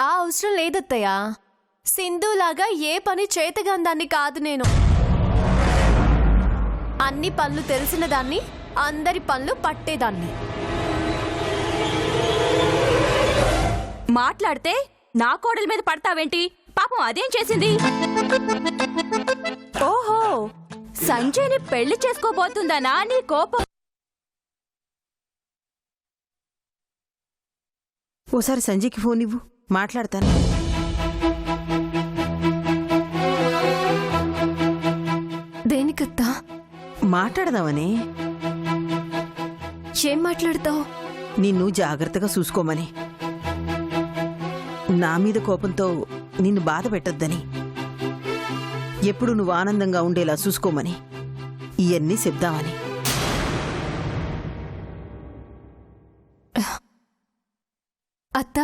ఆ అవసరం లేదత్తయ్య. సింధులాగా ఏ పని చేతగాందాన్ని కాదు నేను. అన్ని పనులు తెలిసిన దాన్ని, అందరి పనులు పట్టేదాన్ని. మాట్లాడితే నా కోడల మీద పడతావేంటి? పాపం అదేం చేసింది? ఓహో, సంజయ్ని పెళ్లి చేసుకోబోతుందనా నీ కోపం? ఓసారి సంజయ్కి ఫోన్ ఇవ్వు, మాట్లాడతాను. దేనికత్తా? మాట్లాడదామని. ఏం మాట్లాడతావు? నిన్ను జాగ్రత్తగా చూసుకోమని, నా మీద కోపంతో నిన్ను బాధ పెట్టొద్దని, ఎప్పుడు నువ్వు ఆనందంగా ఉండేలా చూసుకోమని, ఇవన్నీ చెప్దామని. అత్త,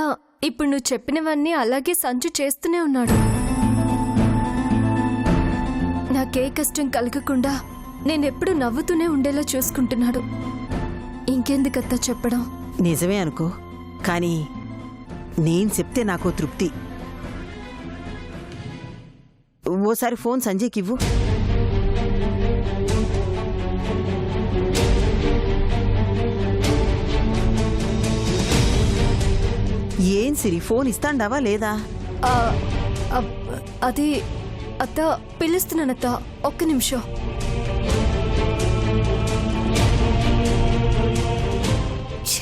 ఇప్పుడు నువ్వు చెప్పినవన్నీ అలాగే సంజు చేస్తూనే ఉన్నాడు. నాకే కష్టం కలగకుండా నేనెప్పుడు నవ్వుతూనే ఉండేలా చూసుకుంటున్నాడు. ఇంకెందుకత్తా చెప్పడం? నిజమే అనుకో, కానీ నేను చెప్తే నాకో తృప్తి. ఓసారి ఫోన్ సంజయ్కి ఇవ్వు. ఏం సిరి, ఫోన్ ఇస్తాండావా లేదా? అది అత్త, పిలుస్తున్నానత్త, ఒక్క నిమిషం.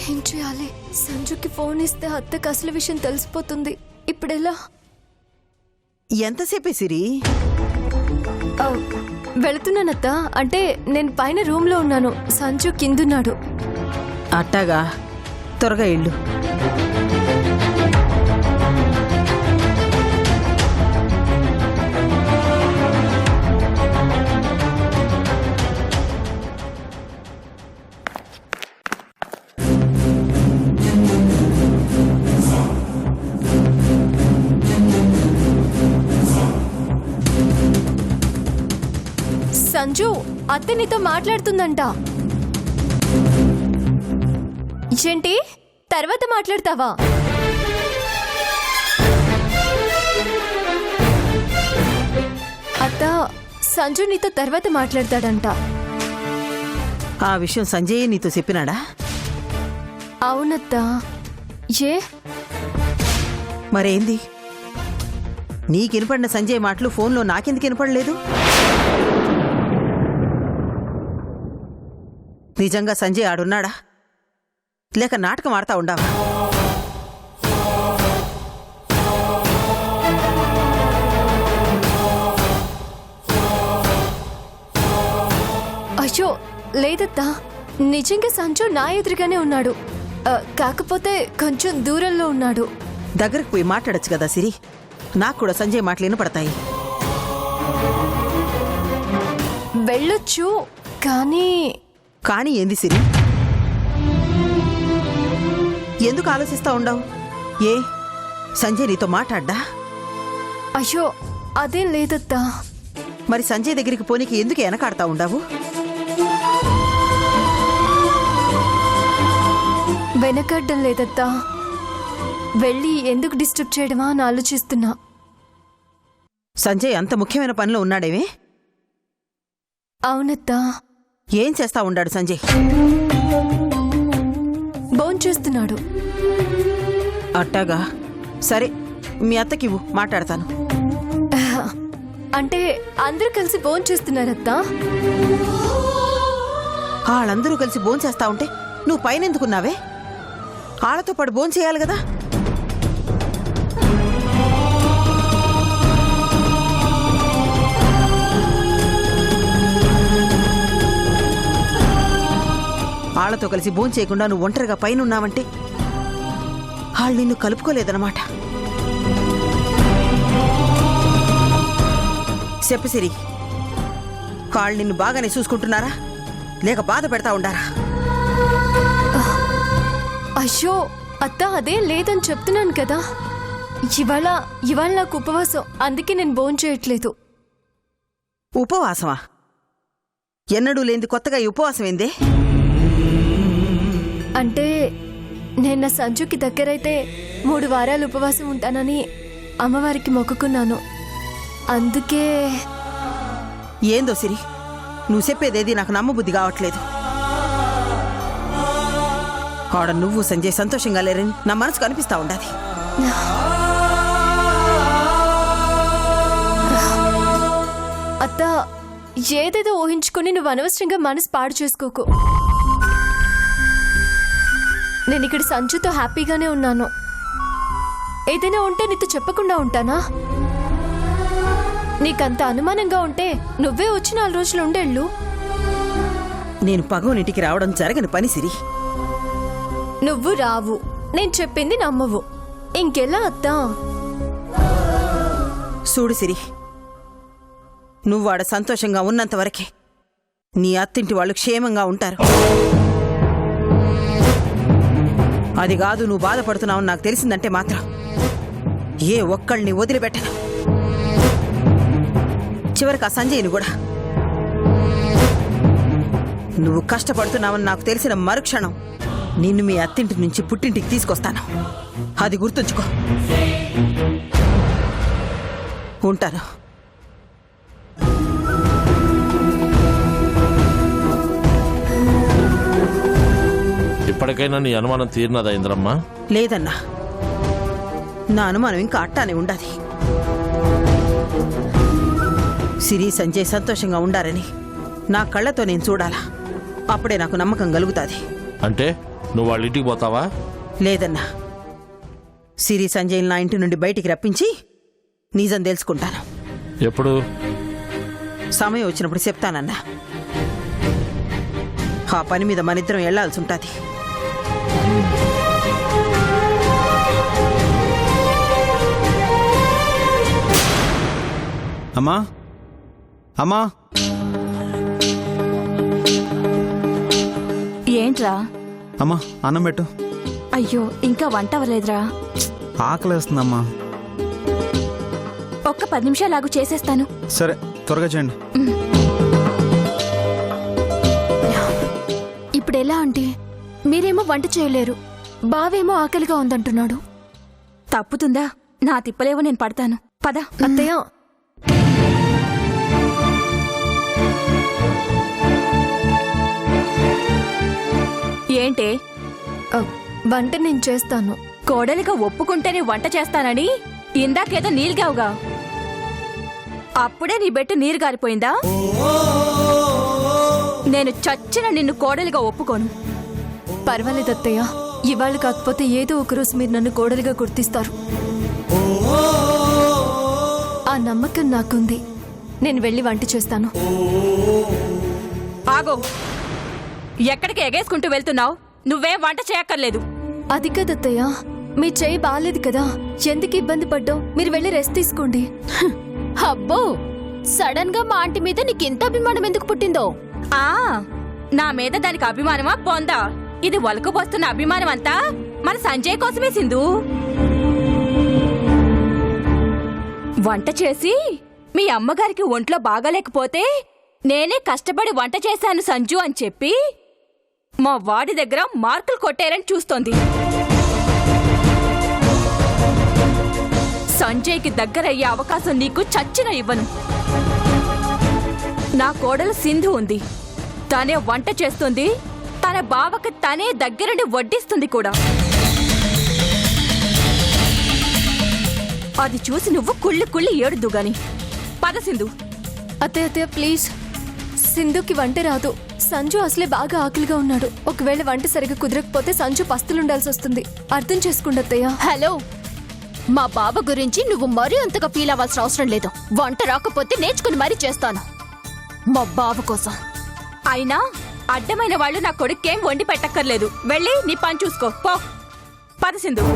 ఏం చేయాలి? సంజుకి ఫోన్ ఇస్తే అత్తకు అసలు విషయం తెలిసిపోతుంది. ఇప్పుడెలా? ఎంతసేపే సిరి? వెళుతున్నానత్త. అంటే నేను పైన రూమ్ లో ఉన్నాను, సంజు కిందున్నాడు. అట్టాగా, త్వరగా ఇల్లు. సంజు, అత్త నీతో మాట్లాడుతుందంట. ఏంటి? తర్వాత మాట్లాడతావా? అత్త, సంజు నీతో తర్వాత మాట్లాడతాడంట. ఆ విషయం సంజయ్ నీతో చెప్పినాడా? అవునత్తా. ఏ? మరేంది? నీకినపడిన సంజయ్ మాటలు ఫోన్లో నాకెందుకు వినపడలేదు? నిజంగా సంజయ్ ఆడున్నాడా, లేక నాటకం ఆడతా ఉండావా? అయ్యో లేదత్తా, నిజంగా సంజు నా ఎదురుగానే ఉన్నాడు. కాకపోతే కొంచెం దూరంలో ఉన్నాడు. దగ్గరకు పోయి మాట్లాడచ్చు కదా సిరి, నాకు కూడా సంజయ్ మాటలు వినపడతాయి. వెళ్ళొచ్చు, కానీ కానీ ఏంది సిరి? ఎందుకు ఆలోచిస్తా ఉండవు? ఏ సంజయ్ నీతో మాట్లాడ్డా? అయ్యో అదేం లేదత్తా. మరి సంజయ్ దగ్గరికి పోనీకి ఎందుకు వెనకాడుతా ఉండవు? వెనకడ్డం లేదత్తా, వెళ్ళి ఎందుకు డిస్టర్బ్ చేయడమా అని ఆలోచిస్తున్నా. సంజయ్ అంత ముఖ్యమైన పనిలో ఉన్నాడేమే? అవునత్తా. ఏం చేస్తా ఉండాడు సంజయ్? భోంచేస్తున్నాడు. అట్టాగా, సరే మీ అత్తకివ్వు, మాట్లాడతాను. అంటే అందరూ కలిసి భోంచేస్తున్నారత్తా. వాళ్ళందరూ కలిసి భోంచేస్తా ఉంటే నువ్వు పైనెందుకున్నావే? వాళ్ళతో పాటు భోంచేయాలి కదా. వాళ్ళతో కలిసి భోంచేయకుండా నువ్వు ఒంటరిగా పైన ఉన్నావంటే వాళ్ళు నిన్ను కలుపుకోలేదన్నమాట. చెప్పు సిరి, వాళ్ళు నిన్ను బాగానే చూసుకుంటున్నారా, లేక బాధ పెడతా ఉండారా? అయ్యో అత్త, అదేం లేదని చెప్తున్నాను కదా. ఇవాళ నాకు ఉపవాసం, అందుకే నేను భోంచేయట్లేదు. ఉపవాసమా? ఎన్నడూ లేనిది కొత్తగా ఈ ఉపవాసం ఏందే? అంటే నేను నా సంజుకి దగ్గరైతే 3 వారాలు ఉపవాసం ఉంటానని అమ్మవారికి మొక్కుకున్నాను. అందుకే ఏందో సిరి, నువ్వు చెప్పేదేది నాకు నమ్మబుద్ధి కావట్లేదు. ఆడ నువ్వు సంజయ్ సంతోషంగా లేరని నా మనసుకు అనిపిస్తా ఉండాది. అత్త, ఏదేదో ఊహించుకొని నువ్వు అనవసరంగా మనసు పాడు చేసుకోకు. నేను ఇక్కడ సంజుతో హ్యాపీగానే ఉన్నాను. ఏదైనా ఉంటే నీతో చెప్పకుండా ఉంటానా? నీకంత అనుమానంగా ఉంటే నువ్వే వచ్చి 4 రోజులు ఉండేళ్ళు. నేను పగవనింటికి రావడం జరగని పని సిరి. నువ్వు రావు, నేను చెప్పింది నమ్మవు. ఇంకెలా అత్తా? చూడు సిరి, నువ్వు ఆడ సంతోషంగా ఉన్నంత వరకే నీ అత్తింటి వాళ్ళు క్షేమంగా ఉంటారు. అది కాదు, నువ్వు బాధపడుతున్నావని నాకు తెలిసిందంటే మాత్రం ఏ ఒక్కళ్ళని వదిలిపెట్టను. చివరికి ఆ సంజయ్ని కూడా. నువ్వు కష్టపడుతున్నావని నాకు తెలిసిన మరుక్షణం నిన్ను మీ అత్తింటి నుంచి పుట్టింటికి తీసుకొస్తాను. అది గుర్తుంచుకో. ఉంటాను. ఇప్పటికైనా నీ అనుమానం తీరినదా ఇంద్రమ్మ? లేదన్నా, నా అనుమానం ఇంకా అట్టానే ఉండాది. సిరి సంజయ్ సంతోషంగా ఉండారని నా కళ్ళతో నేను చూడాలా. అప్పుడే నాకు నమ్మకం కలుగుతాది. అంటే నువ్వు వాళ్ళ ఇంటికి పోతావా? లేదన్నా, సిరి సంజయ్ నా ఇంటి నుండి బయటికి రప్పించి నిజం తెలుసుకుంటాను. ఎప్పుడు? సమయం వచ్చినప్పుడు చెప్తానన్నా. ఆ పని మీద మనిద్దరం వెళ్లాల్సి ఉంటుంది. అమ్మా, అమ్మా, ఏంట్రా? అమ్మా అన్నం పెట్టు. అయ్యో, ఇంకా వంట అవ్వలేదురా. ఆకలేస్తుందమ్మా. ఒక్క 10 నిమిషాలాగు చేసేస్తాను. సరే, త్వరగా చేయండి. ఇప్పుడు ఎలా అంటే, మీరేమో వంట చేయలేరు, బావేమో ఆకలిగా ఉందంటున్నాడు. తప్పుతుందా? నా తిప్పలేవో నేను పడతాను. పద. అత్తయ్య, ఏంటే? వంట నేను చేస్తాను. కోడలిగా ఒప్పుకుంటేనే వంట చేస్తానని ఇందాకేదో నీలుగావుగా, అప్పుడే నీ బెట్టు నీరు గారిపోయిందా? నేను చచ్చిన నిన్ను కోడలిగా ఒప్పుకోను. పర్వాలేదు అత్తయ్య, ఇవాళ కాకపోతే ఏదో ఒకరోజు మీరు నన్ను కోడలిగా గుర్తిస్తారు. ఆ నమ్మకం నాకుంది. నేను వెళ్ళి వంట చేస్తాను. ఆగో, ఎక్కడికి ఎగేసుకుంటూ వెళ్తున్నావు? నువ్వేం వంట చేయక్కర్లేదు. అది కదత్తయ్య, మీ చెయ్యి బాలేదు కదా, ఎందుకు ఇబ్బంది పడ్డావు? మీరు వెళ్ళి రెస్ట్ తీసుకోండి. అబ్బో, సడన్ గా మా ఆంటీ మీద నీకింత అభిమానం ఎందుకు పుట్టిందో? ఆ, నా మీద దానికి అభిమానమా పొందా? ఇది వలకపోస్తున్న అభిమానం అంతా మన సంజయ్ కోసమే సింధు. వంట చేసి మీ అమ్మగారికి ఒంట్లో బాగాలేకపోతే నేనే కష్టపడి వంట చేశాను సంజు అని చెప్పి మా వాడి దగ్గర మార్కులు కొట్టేరని చూస్తోంది. సంజయ్కి దగ్గరయ్యే అవకాశం నీకు చచ్చిన ఇవ్వను. నా కోడలు సింధు ఉంది, తనే వంట చేస్తుంది, తన బావకి తనే దగ్గరుండి వడ్డిస్తుంది కూడా. అది చూసి నువ్వు కుళ్ళి కుళ్ళి ఏడుద్దు గాని. పద సింధు. అత్తయ్య ప్లీజ్, సింధుకి వంట రాదు. సంజు అసలే బాగా ఆకలిగా ఉన్నాడు. ఒకవేళ వంట సరిగా కుదరకపోతే సంజు పస్తులుండాల్సి వస్తుంది. అర్థం చేసుకోండి అత్తయ్య. హలో, మా బావ గురించి నువ్వు మరీ అంతగా ఫీల్ అవ్వాల్సిన అవసరం లేదు. వంట రాకపోతే నేర్చుకుని మరీ చేస్తాను, మా బావ కోసం. అయినా అడ్డమైన వాళ్ళు నా కొడుకేం వండి పెట్టక్కర్లేదు. వెళ్ళి నీ పని చూసుకో పో. పద సింధు.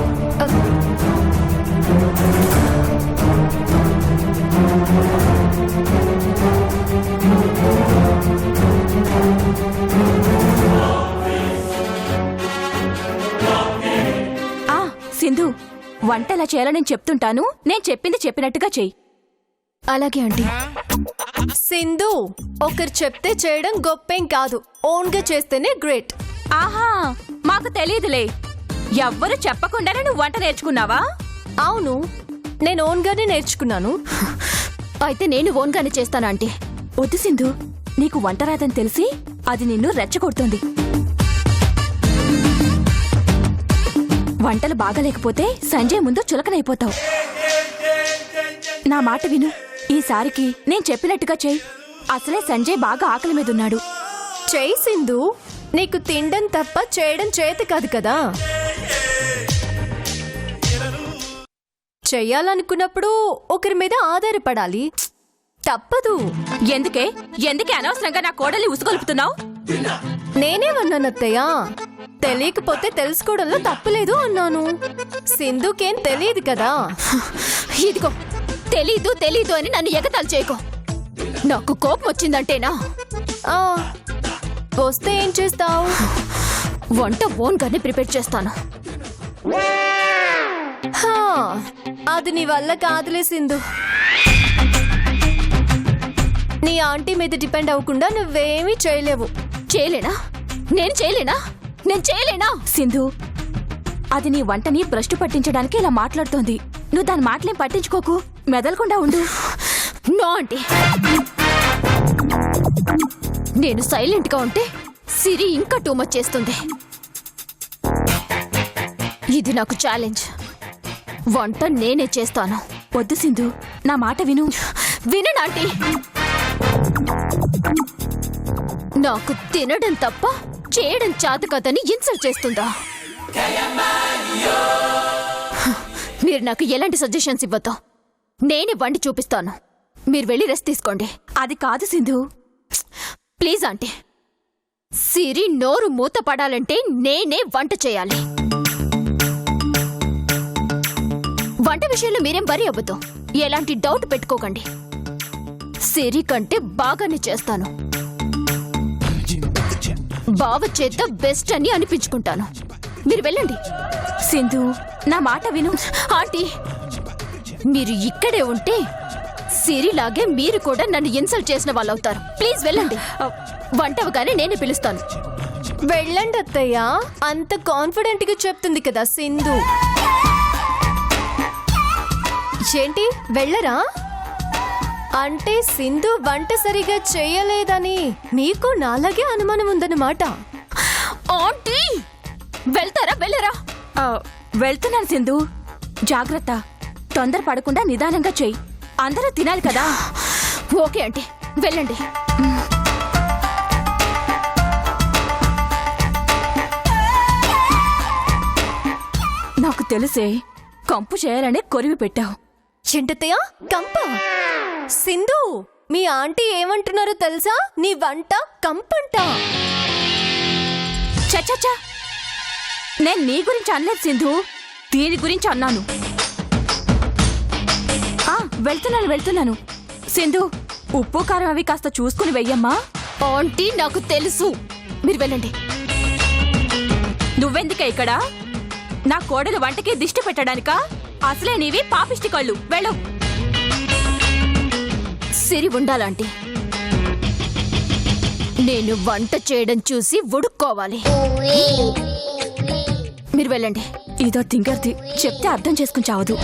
సింధు, వంటలా చేయాలని నేను చెప్తుంటాను, నేను చెప్పింది చెప్పినట్టుగా చెయ్యి. అలాగే ఆంటీ. సింధు, ఒకరు చెప్తే చేయడం గొప్పేం కాదు, ఓన్ గా చేస్తేనే గ్రేట్. ఆహా, మాకు తెలీదులే. ఎవ్వరు చెప్పకుండానే నువ్వు వంట నేర్చుకున్నావా? అవును, నేను ఓన్గానే నేర్చుకున్నాను. అయితే నేను ఓన్గానే చేస్తాను ఆంటీ. వద్దు సింధు, నీకు వంట రాదని తెలిసి అది నిన్ను రెచ్చగొడుతుంది. వంటలు బాగాలేకపోతే సంజయ్ ముందు చులకనైపోతావు. నా మాట విను, ఈసారికి నేను చెప్పినట్టుగా చెయ్యి. అసలే సంజయ్ బాగా ఆకలి మీదున్నాడు. చెయ్యి సింధు, నీకు తినడం తప్ప చేయడం చేతి కాదు కదా. చెయ్యాలనుకున్నప్పుడు ఒకరి మీద ఆధారపడాలి, తప్పదు. ఎందుకే అనవసరంగా నా కోడల్ని ఉసుగొలుపుతున్నావు? నేనేమన్నాను అత్తయ్య? తెలియకపోతే తెలుసుకోవడంలో తప్పులేదు అన్నాను. సింధుకేం తెలియదు కదా. ఇదిగో, తెలీదు అని నన్ను ఎగతాలు చేయకో. నాకు కోపం వచ్చిందంటేనా? ఆ, వస్తే ఏం చేస్తావు? వంట ఓన్గానే ప్రిపేర్ చేస్తాను. హా, అది నీ వల్ల కాదులే సింధు. నీ ఆంటీ మీద డిపెండ్ అవ్వకుండా నువ్వేమీ చేయలేవు. చేయలేనా? నేను చేయలేనా? సింధు, అది నీ వంటని భ్రష్టు పట్టించడానికి ఇలా మాట్లాడుతోంది. నువ్వు దాని మాటలేం పట్టించుకోకు, మెదలకుండా ఉండు. నో ఆంటీ, నేను సైలెంట్ గా ఉంటే సిరి ఇంకా టూ మచ్ చేస్తుంది. ఇది నాకు ఛాలెంజ్. వంట నేనే చేస్తాను. వద్దు సింధు, నా మాట విను. వినండి ఆంటీ, నాకు తినడం తప్ప చేయడం చేత కదని ఇన్సల్ట్ చేస్తుందా? మీరు నాకు ఎలాంటి సజెషన్స్ ఇవ్వద్దు. నేనే వండి చూపిస్తాను. మీరు వెళ్ళి రెస్ట్ తీసుకోండి. అది కాదు సింధు. ప్లీజ్ ఆంటీ, సిరి నోరు మూత పడాలంటే నేనే వంట చేయాలి. వంట విషయంలో మీరేం వరి అవ్వద్దు, ఎలాంటి డౌట్ పెట్టుకోకండి. సిరి కంటే బాగానే చేస్తాను. బావ చేత బెస్ట్ అని అనిపించుకుంటాను. మీరు వెళ్ళండి. సింధు, నా మాట విను. ఆంటీ, మీరు ఇక్కడే ఉంటే సిరిలాగే మీరు కూడా నన్ను ఇన్సల్ట్ చేసిన వాళ్ళు అవుతారు. ప్లీజ్ వెళ్ళండి. వంటవగానే నేనే పిలుస్తాను. వెళ్ళండి అత్తయ్య, అంత కాన్ఫిడెంట్ గా చెప్తుంది కదా సింధు. ఏంటి వెళ్ళరా? అంటే సింధు వంట సరిగా చేయలేదని మీకు నాలాగే అనుమానం ఉందన్నమాట. ఆంటీ, వెళ్తారా వెళ్ళరా? వెళ్తున్నాను సింధు. జాగ్రత్త, తొందర పడకుండా నిదానంగా చెయ్యి. అందరూ తినాలి కదా. ఓకే ఆంటీ, వెళ్ళండి. నాకు తెలుసే, కంపు చేయాలనే కొరివి పెట్టావు. ఏంటత్తయ్య కంప? సింధు, మీ ఆంటీ ఏమంటున్నారో తెలుసా? నీ వంట కంపంట. చచ్చా, నేను నీ గురించి అనలేదు సింధు, దీని గురించి అన్నాను. వెళ్తున్నాను. సింధు, ఉప్పు కారం అవి కాస్త చూసుకుని వెయ్యమ్మా. ఆంటీ, నాకు తెలుసు. మీరు వెళ్ళండి. నువ్వెందుకే ఇక్కడ? నా కోడలు వంటకి దిష్టి పెట్టడానికా? అసలే నీవి పాపిష్టి కళ్ళు. వెళ్ళు. సిరి ఉండాలంటీ. నేను వంట చేయడం చూసి ఉడుక్కోవాలి. మీరు వెళ్ళండి. ఇదో తింగర్ది, చెప్తే అర్థం చేసుకుని చావదు.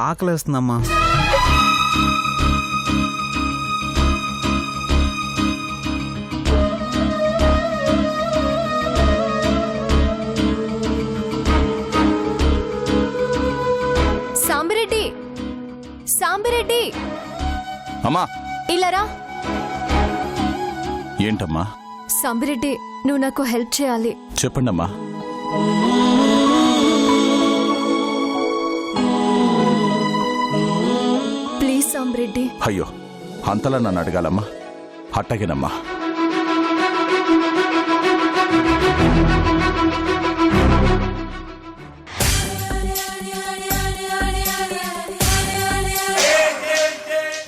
ఆకలేస్తుందమ్మా. సాంబిరెడ్డి, సాంబిరెడ్డి, అమ్మా ఇలా రా. ఏంటమ్మా? సాంబిరెడ్డి, నువ్వు నాకు హెల్ప్ చేయాలి. చెప్పండి అమ్మా. ప్లీజ్ సాంబిరెడ్డి. అయ్యో, అంతలా నన్ను అడగాలమ్మా. అట్టగేనమ్మా.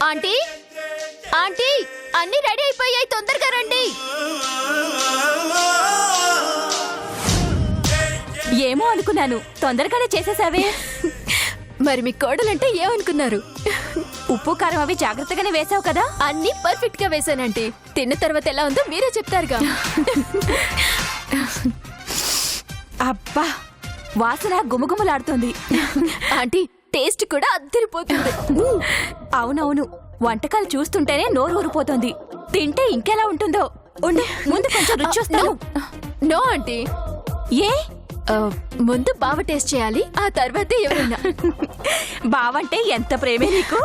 ఆంటీ, ఆంటీ, అన్ని రెడీ అయిపోయాయి, తొందరగా రండి. ఏమో అనుకున్నాను, తొందరగానే చేసేసావే. మరి మీ కోడలంటే ఏమనుకున్నారు? ఉప్పు కారం అవి జాగ్రత్తగానే వేసావు కదా. అన్ని పర్ఫెక్ట్ గా వేసానంటే తిన్న తర్వాత ఎలా ఉందో మీరే చెప్తారుగా. అబ్బా, వాసన గుమగుమలాడుతోంది. ఆంటీ, టేస్ట్ కూడా అద్దరిపోతుంది. అవునవును, వంటకాలు చూస్తుంటేనే నోరు ఊరిపోతోంది. తింటే ఇంకెలా ఉంటుందో. ఉండు, ముందు కొంచెం రుచి చూస్తాను. No aunty. ఏ? ముందు బావ టేస్ట్ చేయాలి, ఆ తర్వాతే ఎవరైనా. బావంటే ఎంత ప్రేమే నీకు.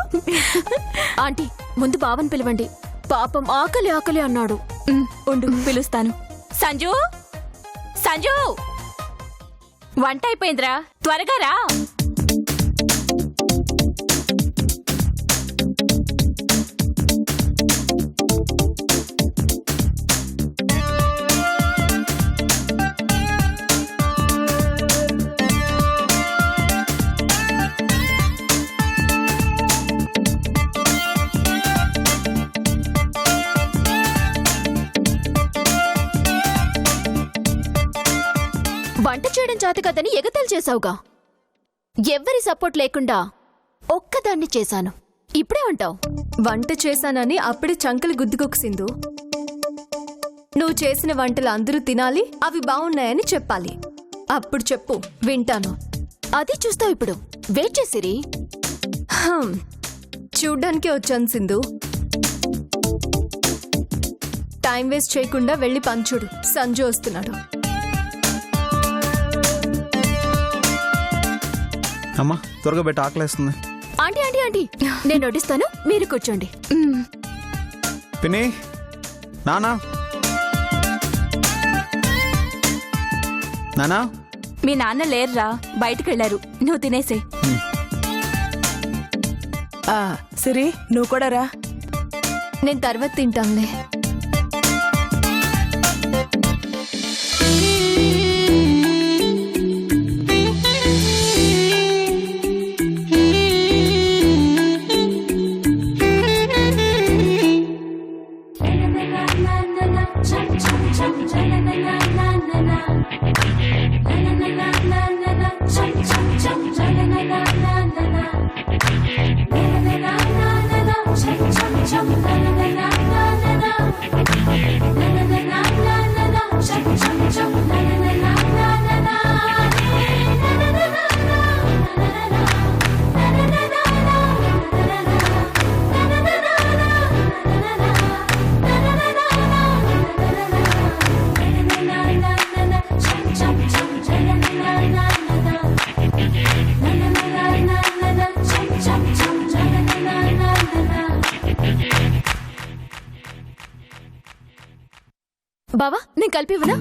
ఆంటీ, ముందు బావని పిలవండి. పాపం ఆకలి ఆకలి అన్నాడు. ఉండు, పిలుస్తాను. సంజు, సంజు, వంట అయిపోయిందిరా, త్వరగా రా. వంట చేయడం చేత కదని ఎగతాలు చేసావుగా. ఎవ్వరి సపోర్ట్ లేకుండా ఒక్కదాన్ని చేశాను. ఇప్పుడే అంటావు వంట చేశానని అప్పుడే చంకలు గుద్దుకోకు సింధు. నువ్వు చేసిన వంటలు అందరూ తినాలి, అవి బాగున్నాయని చెప్పాలి. అప్పుడు చెప్పు, వింటాను. అది చూస్తావు ఇప్పుడు. వెయిట్ చేసిరి. చూడ్డానికే వచ్చాను సింధు. టైం వేస్ట్ చేయకుండా వెళ్ళి పంచుడు. సంజు వస్తున్నాడు. అమ్మా త్వరగా పెట్టి ఆకలేస్తుంది. ఆంటీ, ఆంటీ, ఆంటీ, నేను వడ్డిస్తాను, మీరు కూర్చోండి. పిన్ని, నానా, నానా. మీ నాన్న లేర్రా, బయటకెళ్లారు. నువ్వు తినేసే. సిరి, నువ్వు కూడా రా. నేను తర్వాత తింటానులే. బావా, నేను కలిపివనా?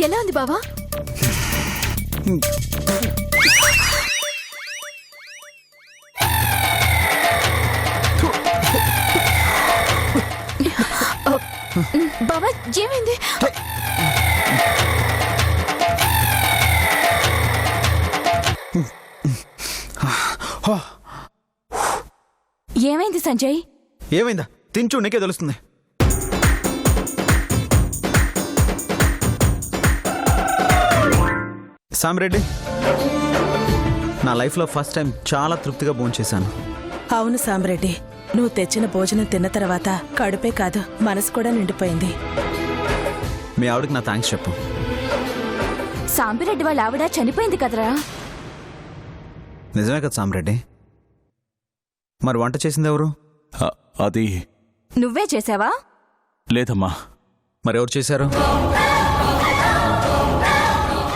ఎలా ఉంది బావా? బావా, ఏమైంది? సంజయ్? ఏమైందా తించు నీకే తెలుస్తుంది. సామిరెడ్డి, నా లైఫ్లో ఫస్ట్ టైం చాలా తృప్తిగా భోంచేశాను. అవును సాంబ్రెడ్డి, నువ్వు తెచ్చిన భోజనం తిన్న తర్వాత కడుపే కాదు మనసు కూడా నిండిపోయింది. మీ ఆవిడకి నా థ్యాంక్స్ చెప్పు. సాంబిరెడ్డి వాళ్ళ ఆవిడ చనిపోయింది కదరా? నిజమే కదా సామిరెడ్డి. మరి వంట చేసింది ఎవరు? అది నువ్వే చేసావా? లేదమ్మా. మరి ఎవరు చేశారు?